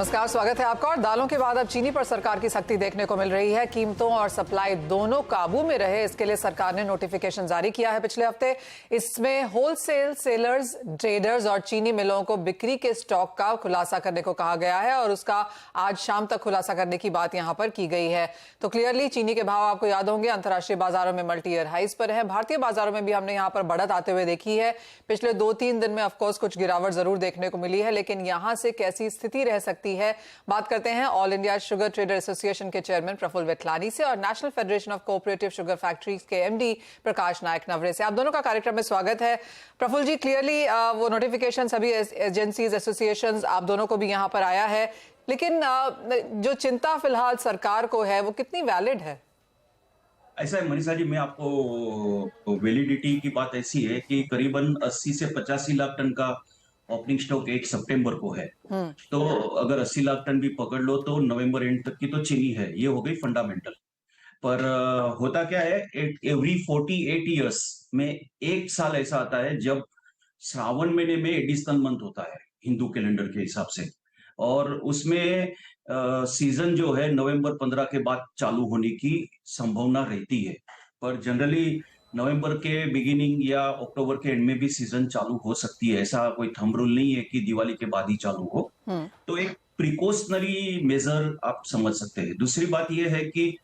नमस्कार, स्वागत है आपका। और दालों के बाद अब चीनी पर सरकार की सख्ती देखने को मिल रही है। कीमतों और सप्लाई दोनों काबू में रहे, इसके लिए सरकार ने नोटिफिकेशन जारी किया है पिछले हफ्ते। इसमें होलसेल सेलर्स, ट्रेडर्स और चीनी मिलों को बिक्री के स्टॉक का खुलासा करने को कहा गया है और उसका आज शाम तक खुलासा करने की बात यहां पर की गई है। तो क्लियरली चीनी के भाव आपको याद होंगे अंतर्राष्ट्रीय बाजारों में मल्टी ईयर हाइज पर है। भारतीय बाजारों में भी हमने यहां पर बढ़त आते हुए देखी है। पिछले 2-3 दिन में ऑफकोर्स कुछ गिरावट जरूर देखने को मिली है, लेकिन यहां से कैसी स्थिति रह सकती है, बात करते हैं all India sugar trader association के चेयरमैन प्रफुल्ल विठलानी से और national federation of cooperative sugar factories के एमडी प्रकाश नायक नवरे से। आप दोनों का कार्यक्रम में स्वागत है। प्रफुल्ल जी, क्लियरली वो नोटिफिकेशन सभी एजेंसीज, एसोसिएशंस, आप दोनों को भी यहां पर आया है, लेकिन जो चिंता फिलहाल सरकार को है वो कितनी वैलिड है? ऐसा है मनीषा जी, मैं आपको वैलिडिटी की बात ऐसी है कि करीबन 80 से 85 लाख टन का ओपनिंग स्टॉक 1 सितंबर को है। तो अगर 80 लाख टन भी पकड़ लो तो नवंबर एंड तक की तो चीनी है, ये हो गई फंडामेंटल। पर होता क्या है, एवरी 48 ईयर्स में एक साल ऐसा आता है जब श्रावण महीने में एडिशनल मंथ होता है हिंदू कैलेंडर के हिसाब से, और उसमें सीजन जो है नवंबर 15 के बाद चालू होने की संभावना रहती है। पर जनरली नवंबर के बिगिनिंग या अक्टूबर के एंड में भी सीजन चालू हो सकती है। ऐसा कोई थंब रूल नहीं है कि दिवाली के बाद ही चालू हो। तो एक प्रिकॉशनरी मेजर आप समझ सकते हैं। दूसरी बात यह है कि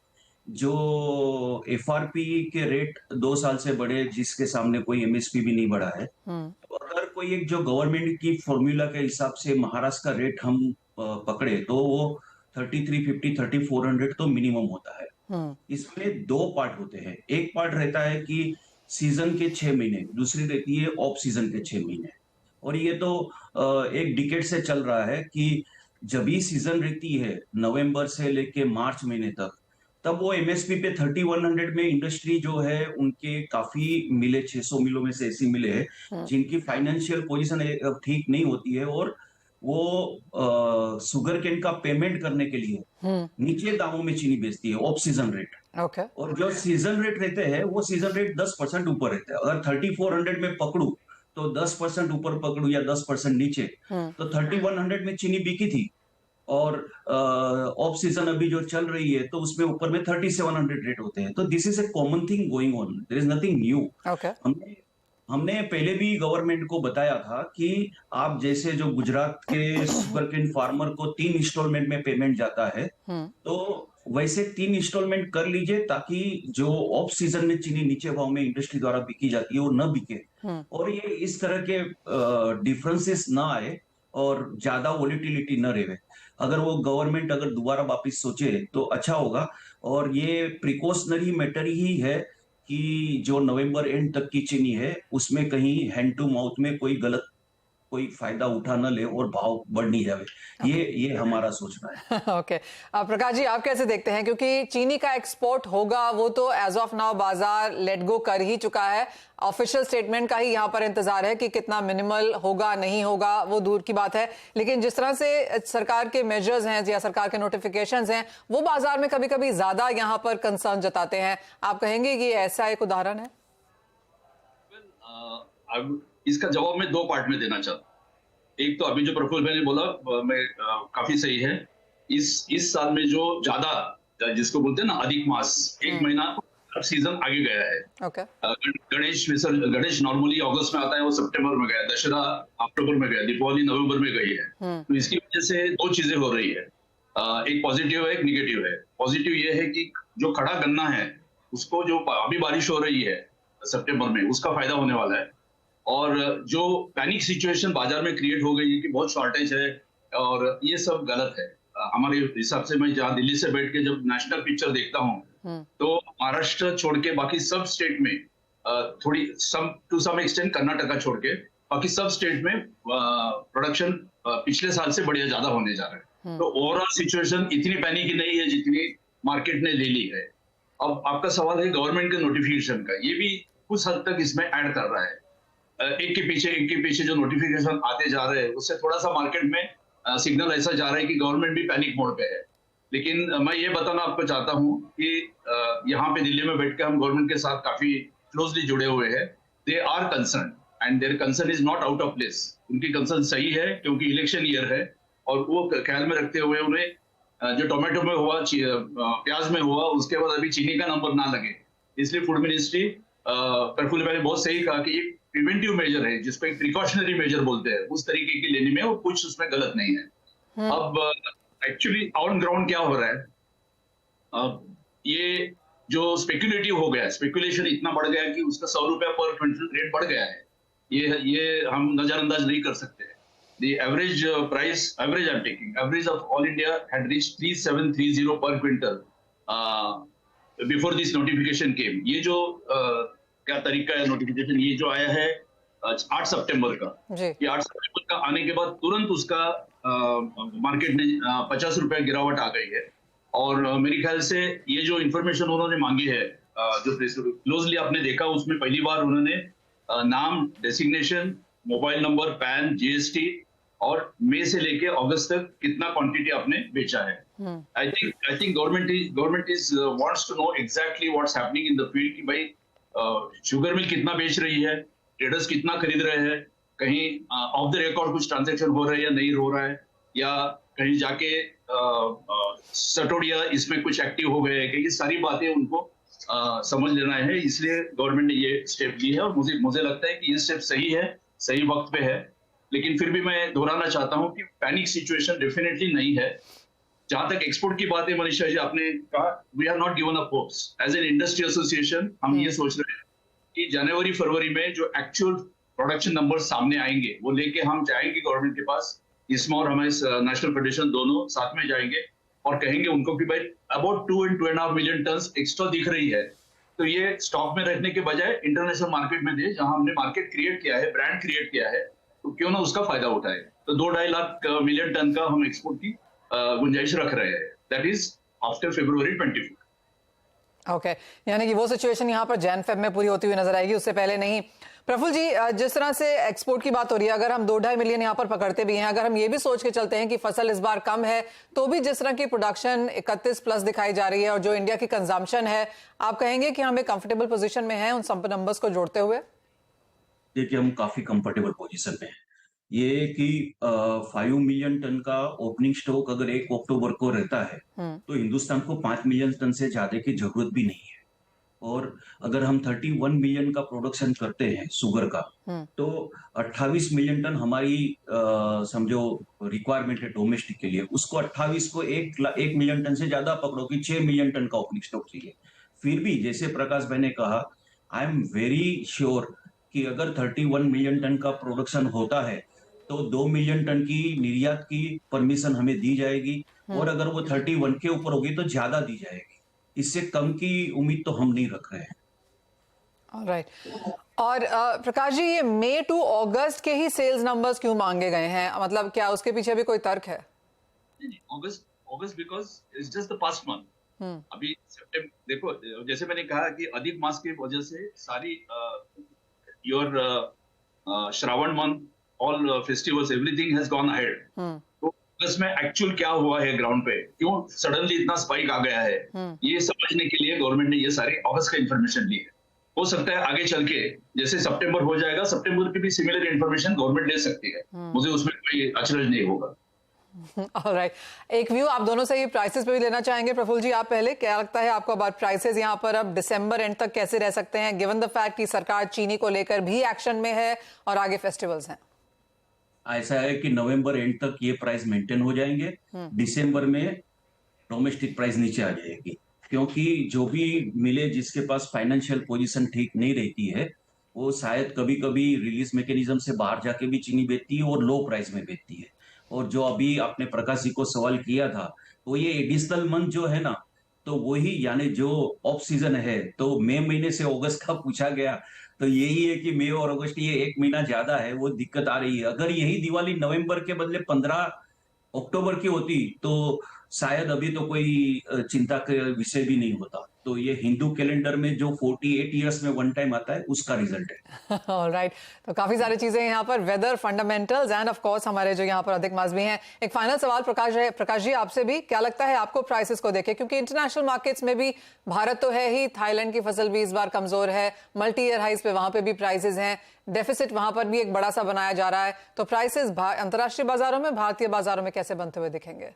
जो एफआरपी के रेट 2 साल से बढ़े, जिसके सामने कोई एमएसपी भी नहीं बढ़ा है, अगर कोई एक जो गवर्नमेंट की फॉर्मूला के हिसाब से महाराष्ट्र का रेट हम पकड़े तो वो 3350 3400 तो मिनिमम होता है। इसमें 2 पार्ट होते हैं। एक पार्ट रहता है कि सीजन के 6 महीने, दूसरी रहती है ऑफ सीजन के 6 महीने। और ये तो एक डिकेड से चल रहा है कि जब भी सीजन रहती है नवंबर से लेके मार्च महीने तक, तब वो एमएसपी पे 3100 में इंडस्ट्री जो है उनके काफी मिले, 600 मिलों में से ऐसी मिले हैं जिनकी फाइनेंशियल पोजीशन ठीक नहीं होती है और वो शुगर केन का पेमेंट करने के लिए नीचे दामों में चीनी बेचती है, ऑफ सीजन रेट। और जो सीजन रेट रहते हैं वो सीजन रेट 10% ऊपर रहते हैं। अगर 3400 में पकड़ू तो 10% ऊपर पकड़ू या 10% नीचे, तो 3100 में चीनी बिकी थी और ऑफ सीजन अभी जो चल रही है तो उसमें ऊपर में 3700 रेट होते हैं। तो this is a common thing going on, there is nothing new. हमने पहले भी गवर्नमेंट को बताया था कि आप जैसे जो गुजरात के शुगर केन फार्मर को 3 इंस्टॉलमेंट में पेमेंट जाता है, तो वैसे 3 इंस्टॉलमेंट कर लीजिए ताकि जो ऑफ सीजन में चीनी नीचे भाव में इंडस्ट्री द्वारा बिकी जाती है वो न बिके और ये इस तरह के डिफरेंसेस ना आए और ज्यादा वोलेटिलिटी न रहे। अगर वो गवर्नमेंट अगर दोबारा वापिस सोचे तो अच्छा होगा। और ये प्रिकॉशनरी मैटर ही है कि जो नवंबर एंड तक की चीनी है उसमें कहीं हैंड टू माउथ में कोई गलत कोई फायदा उठा न ले और भाव बढ़ नहीं जाए। ये हमारा सोचना है। ओके, प्रकाश जी, आप कैसे देखते हैं? क्योंकि चीनी का एक्सपोर्ट होगा वो तो एज ऑफ नाउ बाजार लेट गो कर ही चुका है। ऑफिशियल स्टेटमेंट का ही यहाँ पर इंतजार है कि कितना मिनिमल होगा, नहीं होगा, वो दूर की बात है। लेकिन जिस तरह से सरकार के मेजर्स हैं या सरकार के नोटिफिकेशंस हैं, वो बाजार में कभी कभी ज्यादा यहाँ पर कंसर्न जताते हैं। आप कहेंगे कि ऐसा एक उदाहरण है? इसका जवाब मैं 2 पार्ट में देना चाहता हूँ। एक तो अभी जो प्रफुल्ल भाई ने बोला मैं काफी सही है। इस साल में जो ज्यादा जिसको बोलते हैं ना अधिक मास, 1 महीना सीजन आगे गया है। गणेश नॉर्मली अगस्त में आता है, वो सितंबर में गया, दशहरा अक्टूबर में गया, दीपावली नवंबर में गई है। तो इसकी वजह से 2 चीजें हो रही है, एक पॉजिटिव है, एक निगेटिव है। पॉजिटिव ये है कि जो खड़ा गन्ना है उसको जो अभी बारिश हो रही है सितंबर में, उसका फायदा होने वाला है। और जो पैनिक सिचुएशन बाजार में क्रिएट हो गई है कि बहुत शॉर्टेज है और ये सब गलत है। हमारे हिसाब से मैं जहाँ दिल्ली से बैठ के जब नेशनल पिक्चर देखता हूँ तो महाराष्ट्र छोड़ के बाकी सब स्टेट में थोड़ी टू सम एक्सटेंट कर्नाटका छोड़ के बाकी सब स्टेट में प्रोडक्शन पिछले साल से बढ़िया ज्यादा होने जा रहा है। तो ओवरऑल सिचुएशन इतनी पैनिक नहीं है जितनी मार्केट ने ले ली है। अब आपका सवाल है गवर्नमेंट के नोटिफिकेशन का, ये भी कुछ हद तक इसमें ऐड कर रहा है। एक के पीछे जो नोटिफिकेशन आते जा रहे हैं उससे थोड़ा सा मार्केट में सिग्नल ऐसा जा रहा है कि गवर्नमेंट भी पैनिक मोड पे है। लेकिन मैं ये बताना आपको चाहता हूँ कि यहाँ पे दिल्ली में बैठ के हम गवर्नमेंट के साथ काफी क्लोजली जुड़े हुए हैं। They are concern and their concern is not out of place. उनकी कंसर्न सही है क्योंकि इलेक्शन ईयर है और वो ख्याल में रखते हुए उन्हें जो टोमेटो में हुआ, प्याज में हुआ, उसके बाद अभी चीनी का नंबर ना लगे, इसलिए फूड मिनिस्ट्री, प्रफुल्ल भाई ने बहुत सही कहा कि ये प्रिवेंटिव मेजर है, जिसको एक प्रिकॉशनरी मेजर बोलते हैं, उस तरीके की लेने में, और कुछ उसमें गलत नहीं है। अब एक्चुअली ऑन ग्राउंड क्या हो रहा है, ये जो स्पेकुलेटिव हो गया है, स्पेकुलेशन इतना बढ़ गया है कि उसका 100 रुपया पर क्विंटल रेट बढ़ गया है। ये हम नजरअंदाज नहीं कर सकते। The average price, average I'm taking, average of all India had reached 3730 per quintal before this notification came. ये जो क्या तरीका है नोटिफिकेशन, ये जो आया है 8 सितंबर का, ये 8 सितंबर का आने के बाद तुरंत उसका मार्केट में 50 रुपया गिरावट आ गई है। और मेरे ख्याल से ये जो इंफॉर्मेशन उन्होंने मांगी है, जो क्लोजली आपने देखा, उसमें पहली बार उन्होंने नाम, designation, mobile number, pan, GST, और मई से लेके अगस्त तक कितना क्वांटिटी आपने बेचा है। I think government is wants to know exactly what's happening in the field, कि भाई शुगर मिल कितना बेच रही है, ट्रेडर्स कितना खरीद रहे हैं, कहीं ऑफ द रिकॉर्ड कुछ ट्रांजैक्शन हो रहा है या नहीं हो रहा है, या कहीं जाके सटोडिया इसमें कुछ एक्टिव हो गए हैं, कि ये सारी बातें उनको समझ लेना है। इसलिए गवर्नमेंट ने ये स्टेप ली है, और मुझे लगता है कि ये स्टेप सही है, सही वक्त पे है। लेकिन फिर भी मैं दोहराना चाहता हूं कि पैनिक सिचुएशन डेफिनेटली नहीं है। जहां तक एक्सपोर्ट की बात है, मनीषा जी, आपने कहा we have not given up hopes. As an industry association हम ये सोच रहे हैं कि जनवरी फरवरी में जो एक्चुअल प्रोडक्शन नंबर सामने आएंगे, वो लेके हम जाएंगे गवर्नमेंट के पास, इसमें और हमारे नेशनल फेडरेशन दोनों साथ में जाएंगे और कहेंगे उनको कि भाई about 2 and 2.5 million ton extra दिख रही है, तो ये स्टॉक में रखने के बजाय इंटरनेशनल मार्केट में दे, जहां हमने मार्केट क्रिएट किया है, ब्रांड क्रिएट किया है, तो क्यों ना उसका फायदा उठाए। तो 2-2.5 लाख मिलियन टन का हम एक्सपोर्ट की गुंजाइश रख रहे हैं, that is after February 24। Okay, यानी कि वो सिचुएशन यहाँ पर जैन-फेब में पूरी होती हुई नजर आएगी, उससे पहले नहीं। प्रफुल्ल जी, जिस तरह से एक्सपोर्ट की बात हो रही है, अगर हम 2-2.5 मिलियन यहाँ पर पकड़ते भी हैं, अगर हम ये भी सोच के चलते हैं कि फसल इस बार कम है, तो भी जिस तरह की प्रोडक्शन 31 प्लस दिखाई जा रही है और जो इंडिया की कंजम्पशन है, आप कहेंगे कि हम एक कंफर्टेबल पोजीशन में हैं उन सब नंबर्स को जोड़ते हुए? देखिए, हम काफी कंफर्टेबल पोजीशन में हैं। ये कि 5 मिलियन टन का ओपनिंग स्टॉक अगर 1 अक्टूबर को रहता है, तो हिंदुस्तान को 5 मिलियन टन से ज्यादा की जरूरत भी नहीं है। और अगर हम 31 मिलियन का प्रोडक्शन करते हैं शुगर का, तो 28 मिलियन टन हमारी समझो रिक्वायरमेंट है डोमेस्टिक के लिए। उसको 28 को 1 मिलियन टन से ज्यादा पकड़ो कि 6 मिलियन टन का ओपनिंग स्टॉक चाहिए। फिर भी जैसे प्रकाश भाई ने कहा, आई एम वेरी श्योर कि अगर 31 मिलियन टन का प्रोडक्शन होता है, तो 2 मिलियन टन की निर्यात की परमिशन हमें दी जाएगी, और अगर वो 31 के ऊपर होगी तो ज्यादा दी जाएगी। इससे कम की उम्मीद तो हम नहीं रख रहे हैं। ऑलराइट। और प्रकाश जी, ये मई टू अगस्त के ही सेल्स नंबर्स क्यों मांगे गए हैं? मतलब क्या उसके पीछे भी कोई तर्क है? अगस्त because it's just the past month. अभी सितंबर, देखो, जैसे मैंने कहा कि अधिक मास की वजह से सारी your Shravan month, all festivals, everything has gone ahead. तो अगस्त में एक्चुअल क्या हुआ है ग्राउंड पे, क्यों सडनली इतना स्पाइक आ गया है, ये समझने के लिए गवर्नमेंट ने ये सारे अगस्त का इन्फॉर्मेशन ली है। हो सकता है आगे चल के जैसे सितंबर हो जाएगा, सितंबर की भी सिमिलर इन्फॉर्मेशन गवर्नमेंट ले सकती है। मुझे उसमें कोई अचरज नहीं होगा। ऑलराइट, एक व्यू आप दोनों से ही प्राइसेस पे भी लेना चाहेंगे। प्रफुल्ल जी, आप पहले, क्या लगता है आपको अब प्राइसेस यहाँ पर अब दिसंबर एंड तक कैसे रह सकते हैं, गिवन द फैक्ट कि सरकार चीनी को लेकर भी एक्शन में है और आगे फेस्टिवल्स हैं? ऐसा है कि नवंबर एंड तक ये प्राइस मेंटेन हो जाएंगे। दिसंबर में डोमेस्टिक प्राइस नीचे आ जाएगी, क्योंकि जो भी मिले जिसके पास फाइनेंशियल पोजीशन ठीक नहीं रहती है, वो शायद कभी कभी रिलीज मैकेनिज्म से बाहर जाके भी चीनी बेचती है और लो प्राइस में बेचती है। और जो अभी आपने प्रकाश जी को सवाल किया था, तो ये एडिशनल मंथ जो है ना, तो वही यानी जो ऑफ सीजन है, तो मई महीने से अगस्त का पूछा गया, तो यही है कि मई और अगस्त ये 1 महीना ज्यादा है, वो दिक्कत आ रही है। अगर यही दिवाली नवंबर के बदले 15 अक्टूबर की होती, तो शायद अभी तो कोई चिंता का विषय भी नहीं होता। तो ये हिंदू कैलेंडर में जो 48 इयर्स में वन टाइम आता है उसका रिजल्ट है। ऑलराइट, तो काफी सारी चीजें यहाँ पर, whether fundamentals and of course हमारे जो यहाँ पर अधिक मास भी हैं। एक फाइनल सवाल प्रकाश जी आपसे भी, क्या लगता है आपको प्राइसेस को देखे, क्योंकि इंटरनेशनल मार्केट्स में भी भारत तो है ही, थाईलैंड की फसल भी इस बार कमजोर है, मल्टी ईयर हाइज पे वहां पे भी प्राइसेस हैं, डेफिसिट वहां पर भी एक बड़ा सा बनाया जा रहा है, तो प्राइसेस अंतर्राष्ट्रीय बाजारों में, भारतीय बाजारों में कैसे बनते हुए दिखेंगे?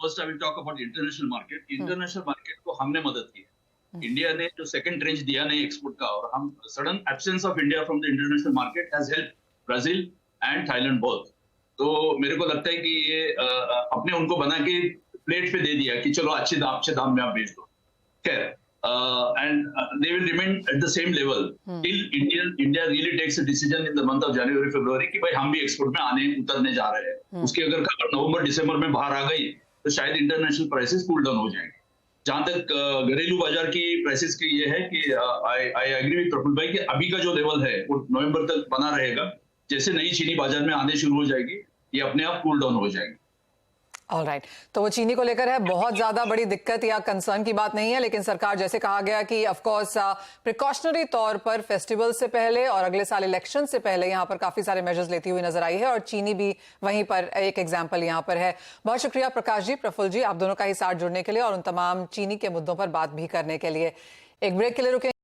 First I will talk about international market. International market को हमने मदद की है। इंडिया ने जो सेकंड ट्रेंच दिया नहीं एक्सपोर्ट का, और हम sudden absence of India from the international market has help Brazil and Thailand both. तो मेरे को लगता है कि ये अपने उनको बना के प्लेट पे दे दिया कि चलो अच्छे दाम में आप बेच दो। खैर, and they will remain at the same level till India really takes a decision in the month of January February कि भाई हम भी एक्सपोर्ट में आने उतरने जा रहे हैं। उसकी अगर खबर नवंबर दिसंबर में बाहर आ गई तो शायद इंटरनेशनल प्राइसेस कूल डाउन हो जाएंगे। जहां तक घरेलू बाजार की प्राइसेस की ये है कि आई एग्री विद प्रफुल्ल भाई कि अभी का जो लेवल है वो नवंबर तक बना रहेगा। जैसे नई चीनी बाजार में आने शुरू हो जाएगी, ये अपने आप कूल डाउन हो जाएगी। ऑलराइट, तो वो चीनी को लेकर है, बहुत ज्यादा बड़ी दिक्कत या कंसर्न की बात नहीं है, लेकिन सरकार जैसे कहा गया कि ऑफ कोर्स प्रिकॉशनरी तौर पर फेस्टिवल से पहले और अगले साल इलेक्शन से पहले यहां पर काफी सारे मेजर्स लेती हुई नजर आई है, और चीनी भी वहीं पर एक एग्जांपल यहां पर है। बहुत शुक्रिया प्रकाश जी, प्रफुल्ल जी, आप दोनों का ही साथ जुड़ने के लिए और उन तमाम चीनी के मुद्दों पर बात भी करने के लिए। एक ब्रेक के लिए रुके।